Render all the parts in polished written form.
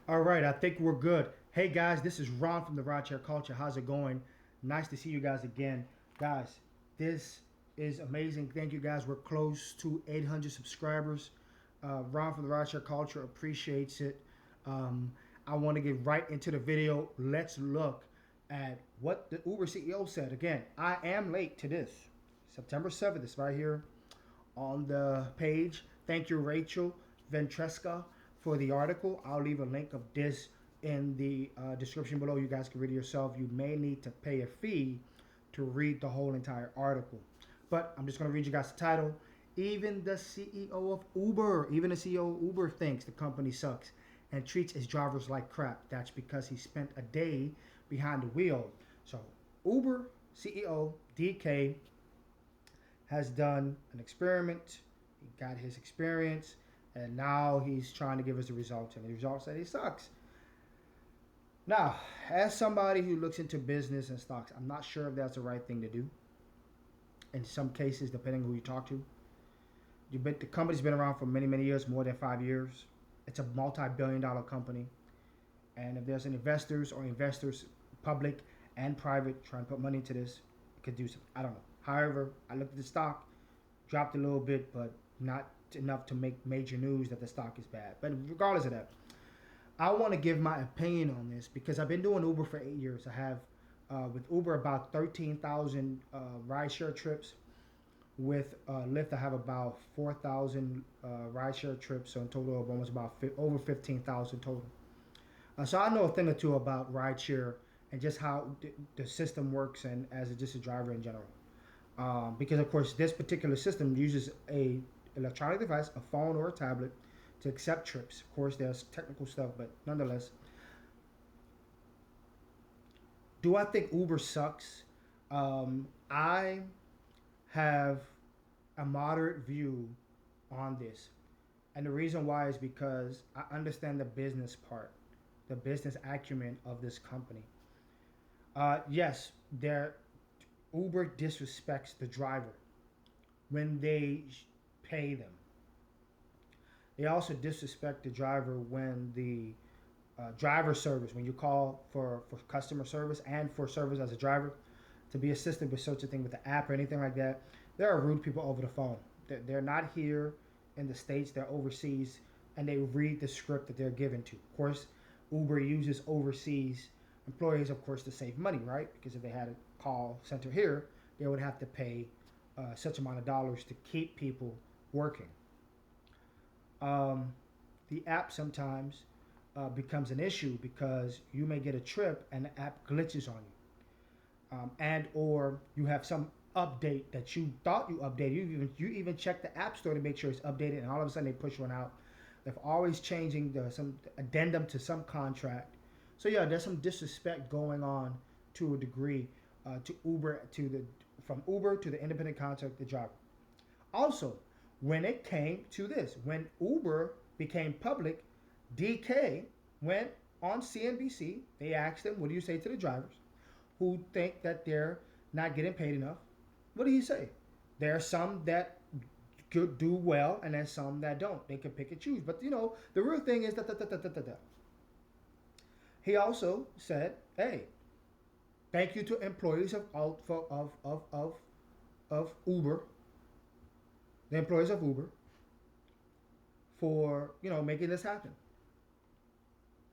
All right, I think we're good. Hey guys, this is Ron from the Rideshare Culture. How's it going? Nice to see you guys again. Guys, this is amazing. Thank you guys. We're close to 800 subscribers. Ron from the Rideshare Culture appreciates it. I want to get right into the video. Let's look at what the Uber CEO said. Again, I am late to this. September 7th is right here on the page. Thank you, Rachel Ventresca, for the article. I'll leave a link of this in the description below. You guys can read it yourself. You may need to pay a fee to read the whole entire article. But I'm just going to read you guys the title. Even the CEO of Uber, even the CEO of Uber thinks the company sucks and treats its drivers like crap. That's because he spent a day behind the wheel. So Uber CEO DK has done an experiment. He got his experience, and now he's trying to give us the results. And the results that he sucks. Now, as somebody who looks into business and stocks, I'm not sure if that's the right thing to do. In some cases, depending on who you talk to, the company's been around for many, many years, more than 5 years. It's a multi-billion-dollar company, and if there's an investors, public and private, trying to put money into this, it could do something. I don't know. However, I looked at the stock, dropped a little bit, but not enough to make major news that the stock is bad. But regardless of that, I want to give my opinion on this because I've been doing Uber for 8 years. I have with Uber about 13,000 rideshare trips. With Lyft, I have about 4,000 rideshare trips, so in total of almost about over 15,000 total. So I know a thing or two about rideshare and just how the system works and as just a driver in general. Because of course this particular system uses a electronic device, a phone or a tablet, to accept trips. Of course, there's technical stuff, but nonetheless, do I think Uber sucks? I have a moderate view on this, and the reason why is because I understand the business part, the business acumen of this company. Yes, their Uber disrespects the driver when they pay them. They also disrespect the driver when the driver service, when you call for customer service and for service as a driver, to be assisted with such a thing with the app or anything like that. There are rude people over the phone. They're not here in the States, they're overseas, and they read the script that they're given to. Of course, Uber uses overseas employees, of course, to save money, right? Because if they had a call center here, they would have to pay such amount of dollars to keep people working. um, the app sometimes becomes an issue because you may get a trip and the app glitches on you, and or you have some update that you thought you updated. You even check the app store to make sure it's updated, and all of a sudden they push one out. They're always changing some addendum to some contract. So yeah, there's some disrespect going on to a degree to Uber to the from Uber to the independent contractor driver. Also, when it came to this, when Uber became public, DK went on CNBC. They asked him, "What do you say to the drivers who think that they're not getting paid enough?" What do you say? There are some that could do well, and there's some that don't. They can pick and choose. But the real thing is that. He also said, "Hey, thank you to employees of Uber, the employees of Uber, for making this happen."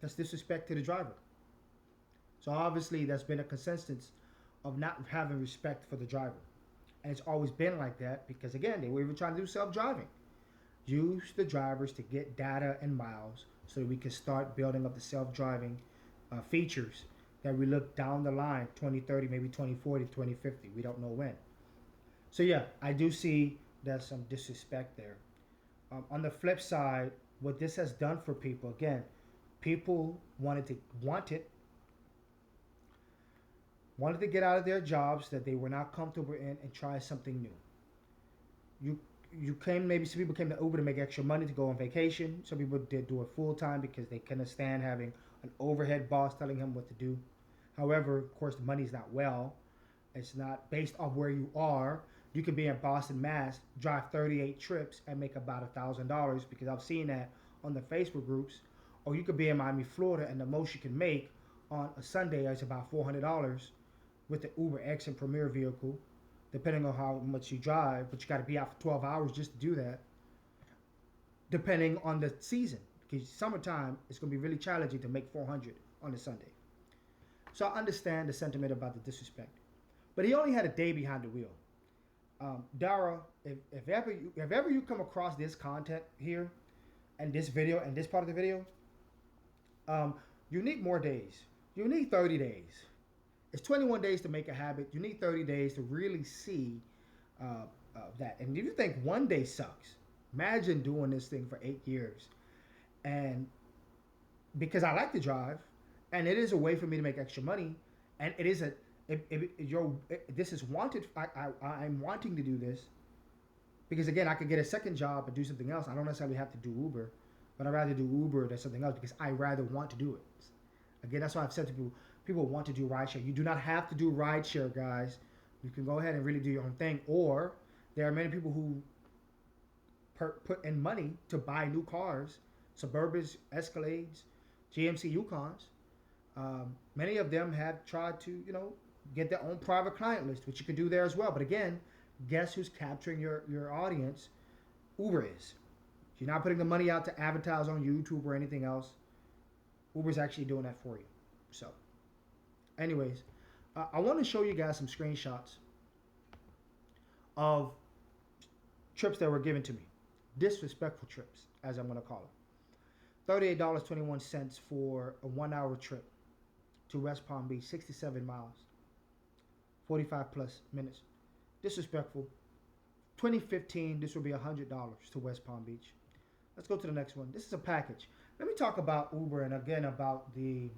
That's disrespect to the driver. So obviously there's been a consensus of not having respect for the driver, and it's always been like that because again they were even trying to do self-driving. Use the drivers to get data and miles so that we can start building up the self-driving features that we look down the line 2030, maybe 2040, 2050. We don't know when. So yeah, I do see there's some disrespect there. On the flip side, what this has done for people, again, people wanted to get out of their jobs that they were not comfortable in and try something new. You came, maybe some people came to Uber to make extra money to go on vacation. Some people did do it full time because they couldn't stand having an overhead boss telling them what to do. However, of course, the money's not well. It's not based off where you are. You could be in Boston, Mass, drive 38 trips and make about $1,000 because I've seen that on the Facebook groups. or you could be in Miami, Florida, and the most you can make on a Sunday is about $400 with the Uber X and Premier vehicle, depending on how much you drive. But you got to be out for 12 hours just to do that, depending on the season. Because summertime, it's going to be really challenging to make 400 on a Sunday. So I understand the sentiment about the disrespect. But he only had a day behind the wheel. Dara, if ever you come across this content here and this video and this part of the video, you need more days. You need 30 days. It's 21 days to make a habit. You need 30 days to really see that. And if you think one day sucks, imagine doing this thing for 8 years. And because I like to drive, and it is a way for me to make extra money, and it is a this is wanted. I'm wanting to do this because again, I could get a second job and do something else. I don't necessarily have to do Uber, but I'd rather do Uber than something else because I rather want to do it. Again, that's why I've said to people want to do rideshare. You do not have to do rideshare, guys. You can go ahead and really do your own thing. Or there are many people who put in money to buy new cars, Suburbans, Escalades, GMC Yukons. Many of them have tried to, get their own private client list, which you can do there as well. But again, guess who's capturing your audience? Uber is. You're not putting the money out to advertise on YouTube or anything else. Uber's actually doing that for you. So, anyways, I want to show you guys some screenshots of trips that were given to me. Disrespectful trips, as I'm going to call them. $38.21 for a 1-hour trip to West Palm Beach, 67 miles, 45 plus minutes. Disrespectful. 2015, this will be $100 to West Palm Beach. Let's go to the next one. This is a package. Let me talk about Uber and again about when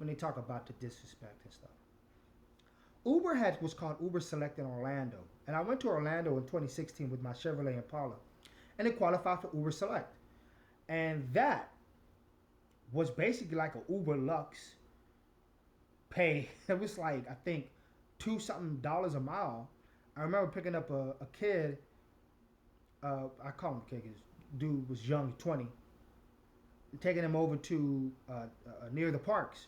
they talk about the disrespect and stuff. Uber had what's called Uber Select in Orlando. And I went to Orlando in 2016 with my Chevrolet Impala. And it qualified for Uber Select. And that was basically like an Uber Lux pay. It was like, I think, $2-something a mile. I remember picking up a kid. I call him a kid because dude was young, 20. Taking him over to near the parks.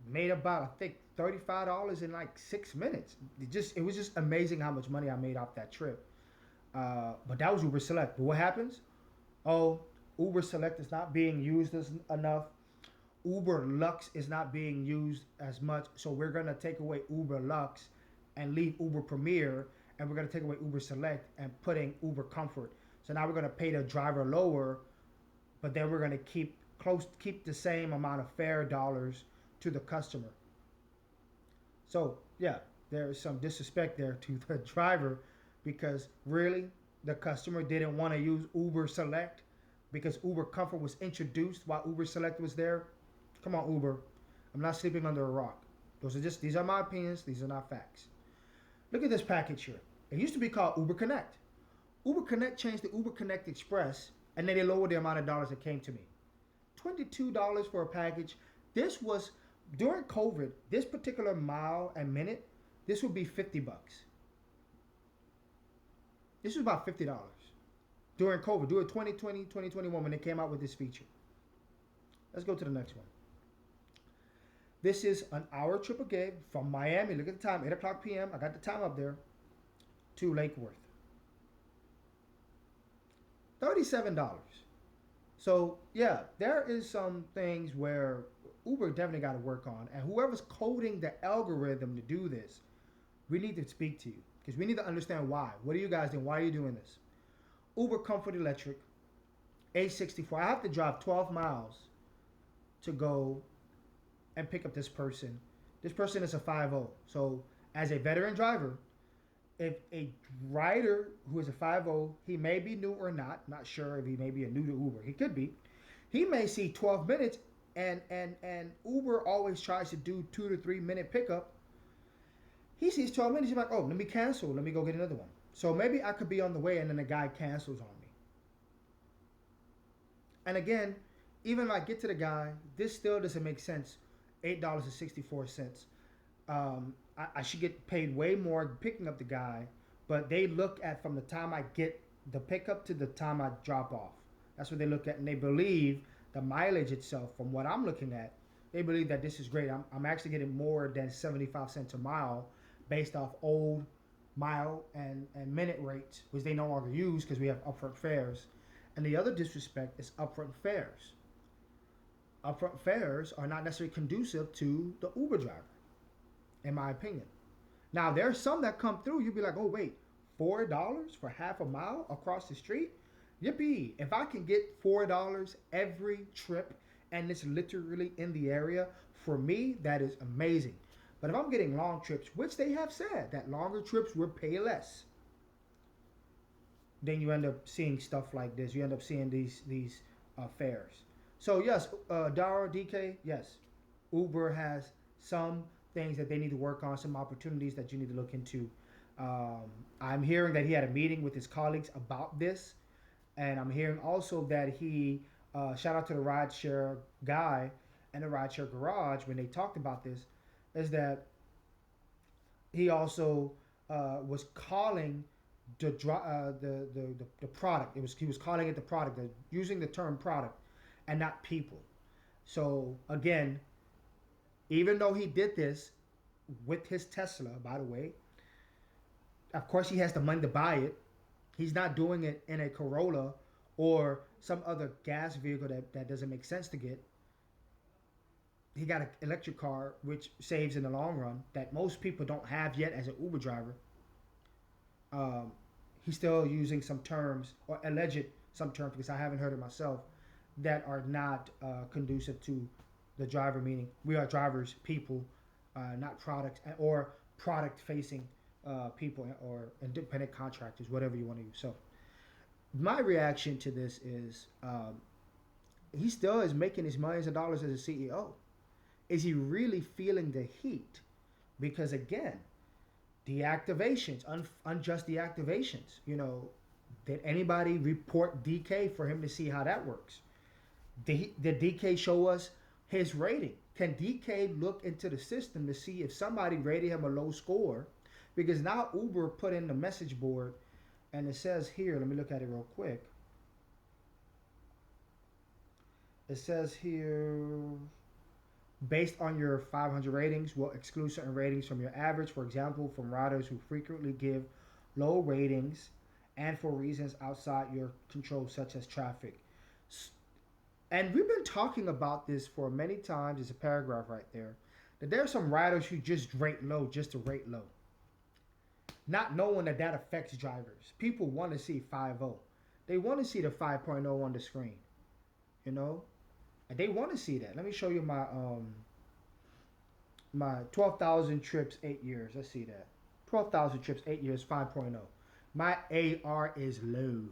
Made about, I think, $35 in like 6 minutes. It was just amazing how much money I made off that trip. But that was Uber Select. But what happens? Oh, Uber Select is not being used enough. Uber Lux is not being used as much. So we're going to take away Uber Lux and leave Uber Premier. And we're going to take away Uber Select and put in Uber Comfort. So now we're going to pay the driver lower. But then we're going to keep the same amount of fare dollars to the customer. So, yeah, there is some disrespect there to the driver because really the customer didn't want to use Uber Select because Uber Comfort was introduced while Uber Select was there. Come on, Uber. I'm not sleeping under a rock. These are my opinions. These are not facts. Look at this package here. It used to be called Uber Connect. Uber Connect changed to Uber Connect Express, and then they lowered the amount of dollars that came to me. $22 for a package. This was during COVID. This particular mile and minute, this would be $50. This was about $50 during COVID, during 2020, 2021 when they came out with this feature. Let's go to the next one. This is an hour trip again from Miami. Look at the time, 8 o'clock p.m. I got the time up there to Lake Worth. $37. So, yeah, there is some things where Uber definitely got to work on. And whoever's coding the algorithm to do this, we need to speak to you. Because we need to understand why. What are you guys doing? Why are you doing this? Uber Comfort Electric, A64. I have to drive 12 miles to go and pick up this person. This person is a 5-0. So as a veteran driver, if a rider who is a 5-0, he may be new or not sure if he may be a new to Uber. He could be. He may see 12 minutes and Uber always tries to do 2 to 3 minute pickup. He sees 12 minutes, he's like, oh, let me cancel. Let me go get another one. So maybe I could be on the way and then the guy cancels on me. And again, even if I get to the guy, this still doesn't make sense. $8.64. I should get paid way more picking up the guy, but they look at from the time I get the pickup to the time I drop off. That's what they look at, and they believe the mileage itself, from what I'm looking at, they believe that this is great. I'm actually getting more than 75 cents a mile based off old mile and minute rates, which they no longer use because we have upfront fares. And the other disrespect is upfront fares. Upfront fares are not necessarily conducive to the Uber driver, in my opinion. Now, there are some that come through, you'll be like, oh, wait, $4 for half a mile across the street? Yippee! If I can get $4 every trip and it's literally in the area, for me, that is amazing. But if I'm getting long trips, which they have said that longer trips will pay less, then you end up seeing stuff like this. You end up seeing these fares. So yes, Dara, DK, yes, Uber has some things that they need to work on, some opportunities that you need to look into. I'm hearing that he had a meeting with his colleagues about this, and I'm hearing also that he shout out to the rideshare guy and the rideshare garage when they talked about this, is that he also was calling the product. He was calling it the product, using the term product, and not people. So again, even though he did this with his Tesla, by the way, of course he has the money to buy it. He's not doing it in a Corolla or some other gas vehicle that doesn't make sense to get. He got an electric car, which saves in the long run, that most people don't have yet as an Uber driver. Um, he's still using some terms, or alleged some terms, because I haven't heard it myself, that are not conducive to the driver, meaning we are drivers, people, not products, or product facing people, or independent contractors, whatever you want to use. So my reaction to this is he still is making his millions of dollars as a CEO. Is he really feeling the heat? Because again, deactivations, unjust deactivations, did anybody report DK for him to see how that works? Did DK show us his rating? Can DK look into the system to see if somebody rated him a low score? Because now Uber put in the message board, and it says here, let me look at it real quick. It says here, based on your 500 ratings, will exclude certain ratings from your average, for example, from riders who frequently give low ratings and for reasons outside your control, such as traffic. And we've been talking about this for many times. There's a paragraph right there. That there are some riders who just rate low just to rate low, not knowing that affects drivers. People want to see 5.0. They want to see the 5.0 on the screen, and they want to see that. Let me show you my 12,000 trips 8 years. Let's see that. 12,000 trips 8 years 5.0. My AR is low.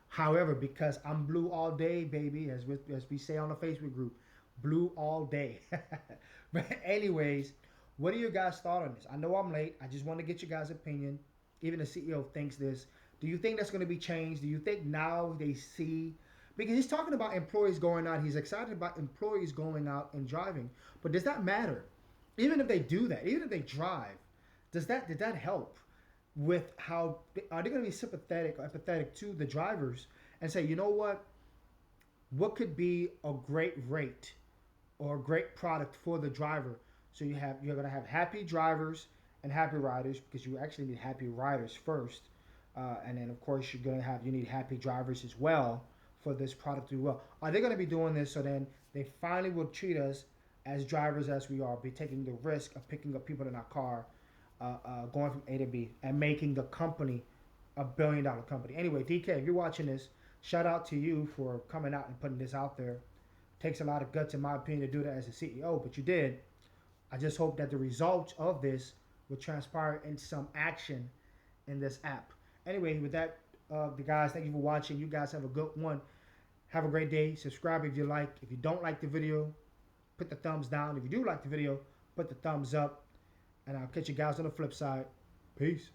However, because I'm blue all day, baby, as we say on the Facebook group, blue all day. But anyways, what are your guys' thoughts on this? I know I'm late. I just want to get your guys' opinion. Even the CEO thinks this. Do you think that's going to be changed? Do you think now they see? Because he's talking about employees going out. He's excited about employees going out and driving. But does that matter? Even if they do that, even if they drive, did that help with how are they going to be sympathetic or empathetic to the drivers and say, you know what could be a great rate or a great product for the driver? So you're going to have happy drivers and happy riders, because you actually need happy riders first, and then of course you need happy drivers as well for this product to do well. Are they going to be doing this so then they finally will treat us as drivers as we are, be taking the risk of picking up people in our car, going from A to B, and making the company a $1 billion company? Anyway, DK, if you're watching this, shout out to you for coming out and putting this out there. Takes a lot of guts, in my opinion, to do that as a CEO, but you did. I just hope that the results of this will transpire into some action in this app. Anyway, with that, the guys, thank you for watching. You guys have a good one. Have a great day. Subscribe if you like. If you don't like the video, put the thumbs down. If you do like the video, put the thumbs up. And I'll catch you guys on the flip side. Peace.